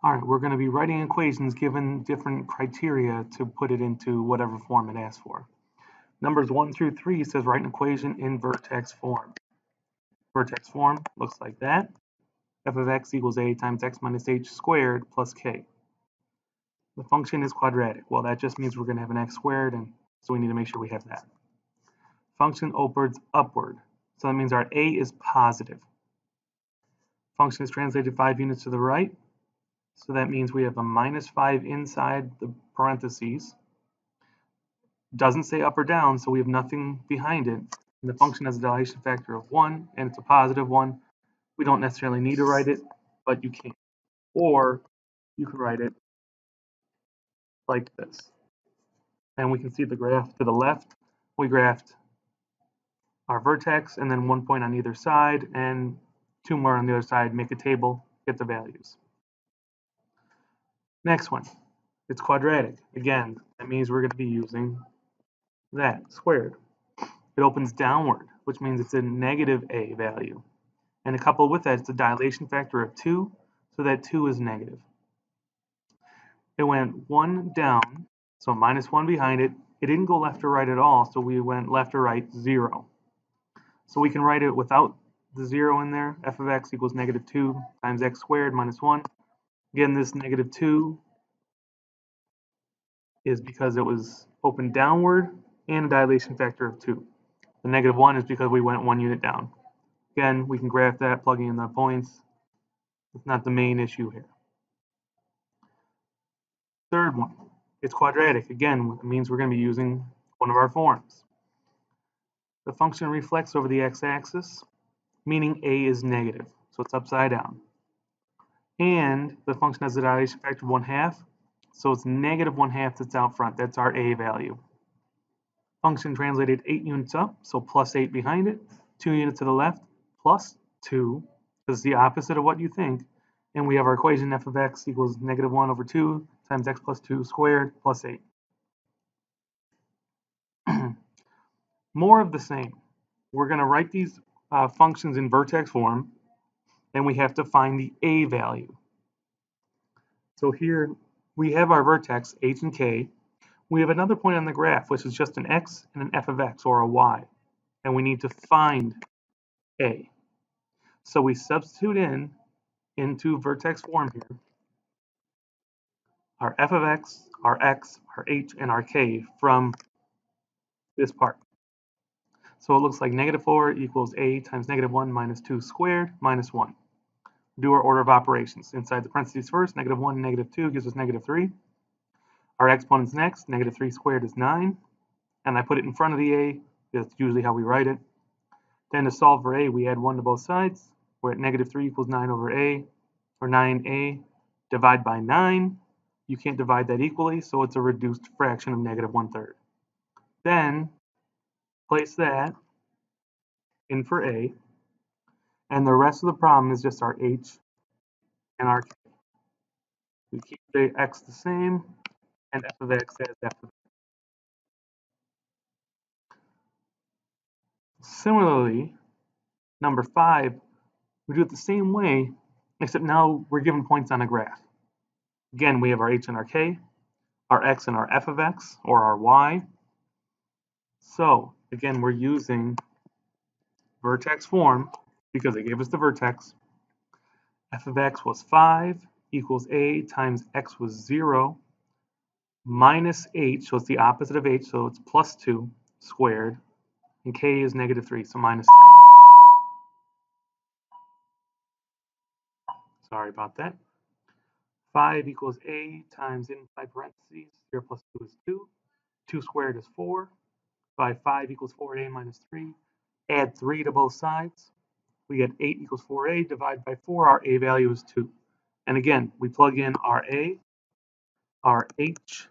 All right, we're going to be writing equations given different criteria to put it into whatever form it asks for. Numbers 1 through 3 says write an equation in vertex form. Vertex form looks like that. F of x equals a times x minus h squared plus k. The function is quadratic. Well, that just means we're going to have an x squared, and so we need to make sure we have that. Function operates upward, so that means our a is positive. Function is translated 5 units to the right, so that means we have a minus 5 inside the parentheses. Doesn't say up or down, so we have nothing behind it. And the function has a dilation factor of 1, and it's a positive 1. We don't necessarily need to write it, but you can. Or you can write it like this. And we can see the graph to the left. We graphed our vertex and then 1 point on either side and 2 more on the other side, make a table, get the values. Next one, it's quadratic. Again, that means we're going to be using that squared. It opens downward, which means it's a negative a value. And coupled with that, it's a dilation factor of 2, so that 2 is negative. It went 1 down, so minus 1 behind it. It didn't go left or right at all, so we went left or right, 0. So we can write it without the 0 in there. F of x equals negative 2 times x squared minus 1. Again, this negative 2 is because it was opened downward and a dilation factor of 2. The negative 1 is because we went 1 unit down. Again, we can graph that, plugging in the points. It's not the main issue here. Third one, it's quadratic. Again, it means we're going to be using one of our forms. The function reflects over the x-axis, meaning a is negative, so it's upside down. And the function has a dilation factor of 1/2, so it's negative 1/2 that's out front. That's our a value. Function translated 8 units up, so plus 8 behind it. 2 units to the left, plus 2, because it's the opposite of what you think. And we have our equation f of x equals negative 1 over 2 times x plus 2 squared plus 8. More of the same. We're going to write these functions in vertex form, and we have to find the a value. So here we have our vertex, h and k. We have another point on the graph, which is just an x and an f of x, or a y. And we need to find a. So we substitute into vertex form here our f of x, our h, and our k from this part. So it looks like negative 4 equals a times negative 1 minus 2 squared minus 1. Do our order of operations. Inside the parentheses first, negative 1 and negative 2 gives us negative 3. Our exponents next, negative 3 squared is 9. And I put it in front of the a. That's usually how we write it. Then to solve for a, we add 1 to both sides. We're at negative 3 equals 9 over a, or 9a. Divide by 9. You can't divide that equally, so it's a reduced fraction of negative 1/3. Then place that in for a, and the rest of the problem is just our h and our k. We keep the x the same, and f of x as f of x. Similarly, number 5, we do it the same way, except now we're given points on a graph. Again, we have our h and our k, our x and our f of x, or our y. So, again, we're using vertex form because they gave us the vertex. F of x was 5 equals a times x was 0 minus h, so it's the opposite of h, so it's plus 2 squared, and k is negative 3, so minus 3. Sorry about that. 5 equals a times inside parentheses, 0 plus 2 is 2. 2 squared is 4. 5 equals 4a minus 3. Add 3 to both sides. We get 8 equals 4a. Divide by 4. Our a value is 2. And again, we plug in our a, our h,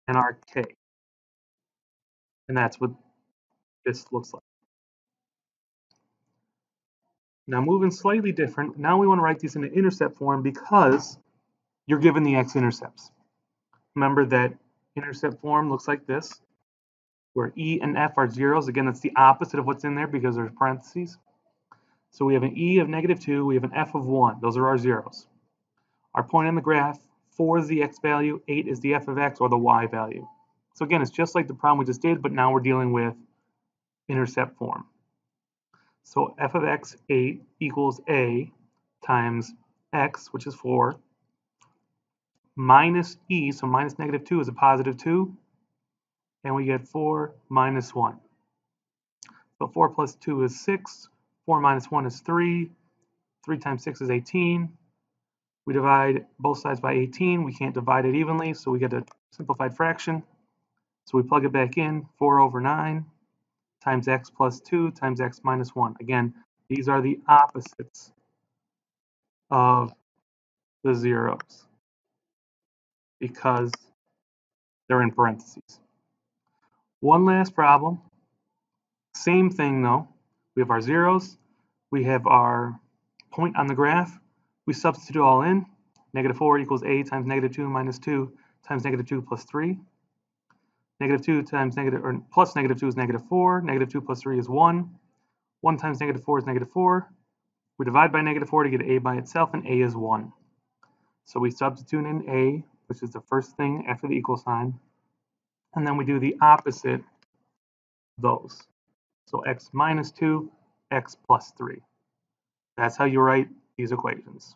and our k. And that's what this looks like. Now moving slightly different, now we want to write these in an intercept form because you're given the x-intercepts. Remember that intercept form looks like this, where e and f are zeros. Again, that's the opposite of what's in there because there's parentheses. So we have an e of negative 2, we have an f of 1. Those are our zeros. Our point on the graph, 4 is the x value, 8 is the f of x or the y value. So again, it's just like the problem we just did, but now we're dealing with intercept form. So f of x, 8, equals a times x, which is 4, minus e, so minus negative 2 is a positive 2, and we get 4 minus 1. So 4 plus 2 is 6, 4 minus 1 is 3, 3 times 6 is 18. We divide both sides by 18. We can't divide it evenly, so we get a simplified fraction. So we plug it back in, 4 over 9 times x plus 2 times x minus 1. Again, these are the opposites of the zeros because they're in parentheses. One last problem. Same thing though. We have our zeros. We have our point on the graph. We substitute all in. Negative 4 equals a times negative 2 minus 2 times negative 2 plus 3. Negative 2 times negative, or plus negative 2 is negative 4. Negative 2 plus 3 is 1. 1 times negative 4 is negative 4. We divide by negative 4 to get a by itself, and a is 1. So we substitute in a, which is the first thing after the equal sign, and then we do the opposite of those. So x minus 2, x plus 3. That's how you write these equations.